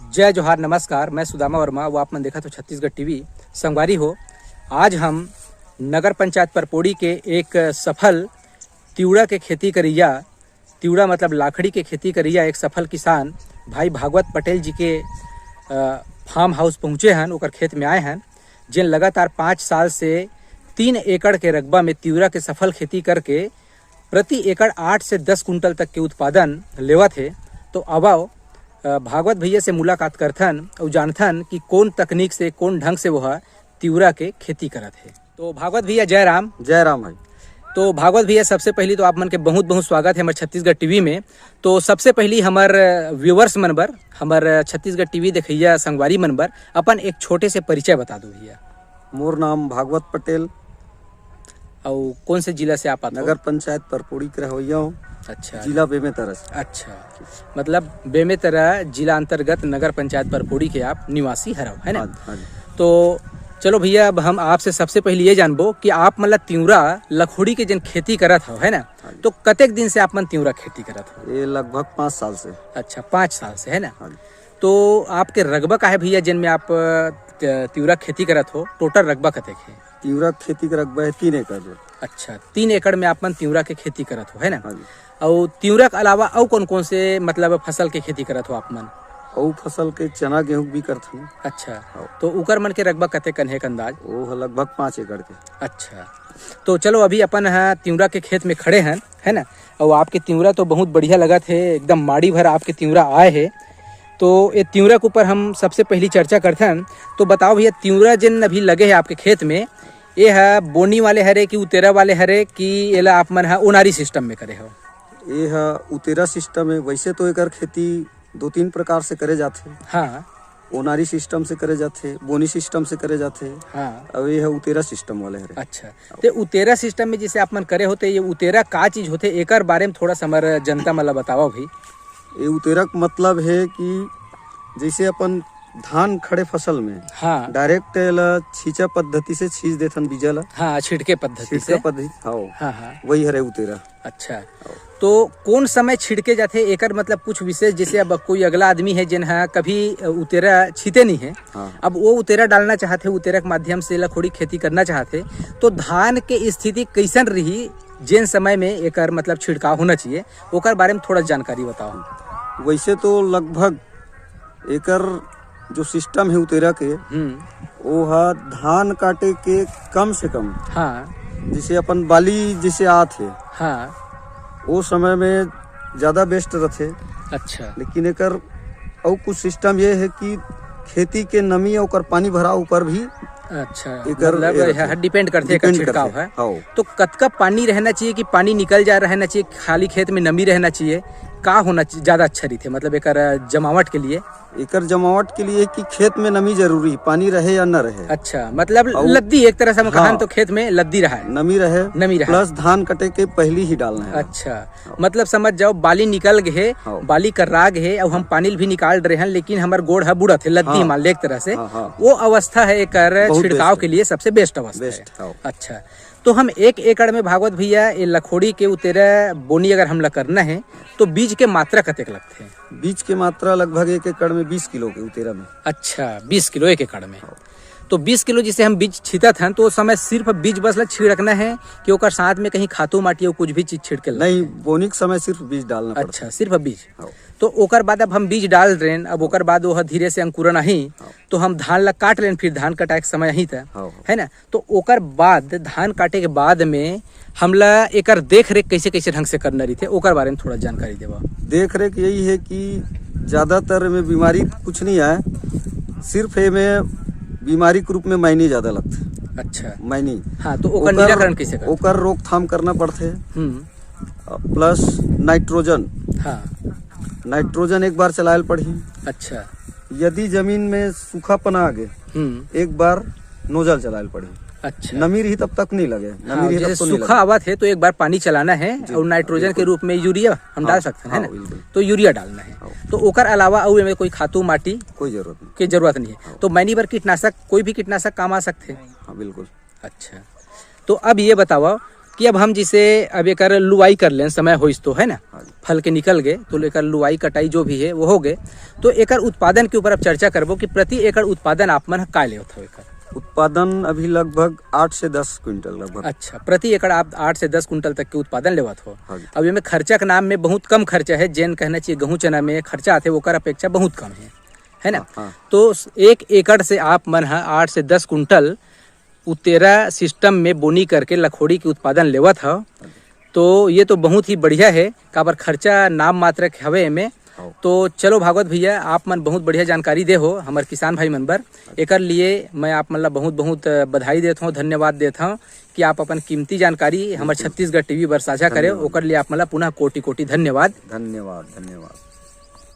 जय जोहार नमस्कार। मैं सुदामा वर्मा, वो आप मन देखा तो छत्तीसगढ़ टीवी। संगवारी हो, आज हम नगर पंचायत परपोड़ी के एक सफल तिवड़ा के खेती करिया, तिवड़ा मतलब लाखड़ी के खेती करिया एक सफल किसान भाई भागवत पटेल जी के फार्म हाउस पहुँचे हैं, ओकर खेत में आए हैं, जिन लगातार 5 साल से 3 एकड़ के रकबा में तिवड़ा के सफल खेती करके प्रति एकड़ 8 से 10 कुंटल तक के उत्पादन लेवत है। तो अब भागवत भैया से मुलाकात करथन और जानथन कि कौन तकनीक से, कौन ढंग से वह तिवड़ा के खेती करत है। तो भागवत भैया जय राम। जय राम भाई। तो भागवत भैया, सबसे पहली तो आप मन के बहुत बहुत स्वागत है हमारे छत्तीसगढ़ टीवी में। तो सबसे पहली हमार व्यूवर्स मन बर, हमार छत्तीसगढ़ टीवी देखिया संगवारी मन बर अपन एक छोटे से परिचय बता दो भैया। मोर नाम भागवत पटेल और कौन से जिला से आप आते हो? नगर पंचायत परपोड़ी के रहवैया हूँ। अच्छा, जिला बेमेतरा से। अच्छा, मतलब बेमेतरा जिला अंतर्गत नगर पंचायत परपोड़ी के आप निवासी हरव, है ना? हाँ। तो चलो भैया, अब हम आपसे सबसे पहले ये जानबो कि आप मतलब तिवड़ा लखोड़ी के जन खेती करत हो, है ना? तो कतेक दिन से आप मन तिवड़ा खेती करत हो? ये लगभग 5 साल से। अच्छा, 5 साल से, है ना? हाँ। तो आपके रकबा का है भैया जिनमें आप तिवड़ा खेती करत हो? टोटल रकबा कतेक है? तिवड़ा खेती का रकबा है 3 एकड़। अच्छा, 3 एकड़ में आप मन तिवड़ा के खेती करत हो, है ना? हाँ। और तिवड़ा के अलावा और कौन कौन से मतलब फसल के खेती करत हो आप मन? और फसल के चना गेहूं भी करते हैं। अच्छा, तो उकर मन के रकबा कते कन है अंदाज? वो है लगभग 5 एकड़ के। अच्छा, तो चलो अभी अपन तिवड़ा के खेत में खड़े हैं, है ना? और आपके तिवड़ा तो बहुत बढ़िया लगा थे, एकदम माड़ी भर आपके तिवड़ा आए है। तो ये तिवड़ा के ऊपर हम सबसे पहली चर्चा करते हैं। तो बताओ भैया, तिवड़ा जिन अभी लगे है आपके खेत में, ये है बोनी वाले हरे कि उतेरा वाले हरे कि एला आप मन ओनारी सिस्टम में करे हो? ये है उतेरा सिस्टम है। वैसे तो एकर खेती 2-3 प्रकार से करे जाते। हाँ, ओनारी सिस्टम से करे जाते, बोनी सिस्टम से करे जाते। हाँ। अब ये है उतेरा सिस्टम वाले हरे। अच्छा, तो उतेरा सिस्टम में जैसे आप मन करे होते, ये उतेरा का चीज होते, एकर बारे में थोड़ा सा हमारे जनता मतलब बताओ भी। ये उतेरा का मतलब है कि जैसे अपन धान खड़े फसल में हाँ, डायरेक्ट छींचा पद्धति से छींच देथन बीजा ला। हाँ, छिड़के पद्धति से। छिड़का पद्धति, हाँ, हाँ। वही हरे उतेरा। अच्छा, तो कौन समय छिड़के जाते एकर मतलब कुछ विशेष, जैसे अब कोई अगला आदमी है जिन कभी उतेरा छीते नहीं है, हाँ। अब वो उतेरा डालना चाहते, उतेरा के माध्यम से लखोड़ी खेती करना चाहते, तो धान के स्थिति कैसन रही जिन समय में एकर मतलब छिड़काव होना चाहिए, ओकर बारे में थोड़ा जानकारी बताओ। वैसे तो लगभग एकर जो सिस्टम है उतेरा के, वो है धान काटे के कम से कम, हाँ, जैसे अपन बाली जैसे आते, हाँ, वो समय में ज्यादा बेस्ट रहते। अच्छा, लेकिन एकर और कुछ सिस्टम ये है कि खेती के नमी और पानी भराव ऊपर भी अच्छा, एकर मतलब डिपेंड करते हैं छिड़काव है। तो कतका पानी रहना चाहिए कि पानी निकल जा रहना चाहिए, खाली खेत में नमी रहना चाहिए, का होना ज्यादा अच्छा रहते मतलब एकर जमावट के लिए? एकर जमावट के लिए कि खेत में नमी जरूरी, पानी रहे या न रहे। अच्छा, मतलब लद्दी एक तरह से हम कहा तो खेत में लद्दी रहा है, नमी रहे प्लस धान कटे के पहली ही डालना है। अच्छा, मतलब समझ जाओ बाली निकल गए, बाली का राग है और हम पानी भी निकाल रहे हैं, लेकिन हमारे गोड़ है बुढ़त है, लद्दी मान ले एक तरह से, वो अवस्था है एकर छिड़काव के लिए सबसे बेस्ट अवस्था है। अच्छा, तो हम 1 एकड़ में भागवत भैया ये लखोड़ी के उतेरा बोनी अगर हम करना है तो बीज के मात्रा कतेक लगते हैं? बीज के मात्रा लगभग 1 एकड़ में 20 किलो के उतेरा में। अच्छा, 20 किलो 1 एकड़ में। तो 20 किलो जिसे हम बीज छीता था तो उस समय सिर्फ बीज बस छिड़कना है कि ओकर साथ में कहीं खातू माटी और कुछ भी चीज छिड़के? नहीं, बोनी के समय सिर्फ बीज डालना पड़ता। अच्छा, सिर्फ बीज। तो ओकर बाद अब हम बीज डाल रहे हैं, अब ओकर बाद वो धीरे से अंकुरन आही तो हम धान ला काट लें, फिर धान कटाए के समय ही था, है ना? तो ओकर बाद धान काटे के बाद में हमला एकर देख रेख कैसे कैसे ढंग से करना रही थे, ओकर बारे में थोड़ा जानकारी देवा। देख रेख यही है कि ज्यादातर में बीमारी कुछ नहीं आए, सिर्फ में बीमारी के रूप में मैनी ज्यादा लगते। अच्छा, मैनी। हाँ, तो ओकर निराकरण कैसे करते? ओकर रोकथाम करना पड़ते, प्लस नाइट्रोजन। हाँ, नाइट्रोजन एक बार चलायल पड़ी। अच्छा, यदि जमीन में सूखापन आ गए एक बार नोजल चलायल पड़ी। अच्छा, नमी रही तब तक नहीं लगे, नमी रही तब तो नहीं सूखा आवा थे तो एक बार पानी चलाना है और नाइट्रोजन के रूप में यूरिया हम डाल सकते हैं, है ना? तो यूरिया डालना है। तो ओकर अलावा और में कोई खातू माटी कोई जरूरत नहीं है। तो मैनी बार कीटनाशक, कोई भी कीटनाशक काम आ सकते हैं? हाँ, बिल्कुल। अच्छा, तो अब ये बताओ कि अब हम जिसे अब एकर लुवाई कर लें, समय होइस तो है ना, हाँ जी। फल के निकल गए तो एकर लुवाई कटाई जो भी है वो हो गए, तो एकर उत्पादन के ऊपर अब चर्चा करबो कि प्रति एकड़ उत्पादन आप मन का लेवत हो एकर। उत्पादन अभी लगभग 8 से 10 क्विंटल लगभग। अच्छा, प्रति एकड़ आप 8 से 10 कुंटल तक के उत्पादन लेवत हो। हाँ जी। अब ये में खर्चा के नाम में बहुत कम खर्चा है, जेन कहना चाहिए गेहूं चना में खर्चा आते ओकर अपेक्षा बहुत कम है ना। हाँ। तो 1 एकड़ से आप मन 8 से 10 कुंटल उतेरा सिस्टम में बोनी करके लखोड़ी के उत्पादन लेवत हो, तो ये तो बहुत ही बढ़िया है। काबर खर्चा नाम मात्र के हवे में। तो चलो भागवत भैया, आप मन बहुत बढ़िया जानकारी दे हो हमारे किसान भाई मन बर। एकर लिए मैं आप मन ला बहुत बहुत बधाई देता हूँ, धन्यवाद देता हूँ कि आप अपन कीमती जानकारी हमारे छत्तीसगढ़ टीवी पर साझा करे। ओकर लिए आप मन ला पुनः कोटि कोटि धन्यवाद। धन्यवाद। धन्यवाद।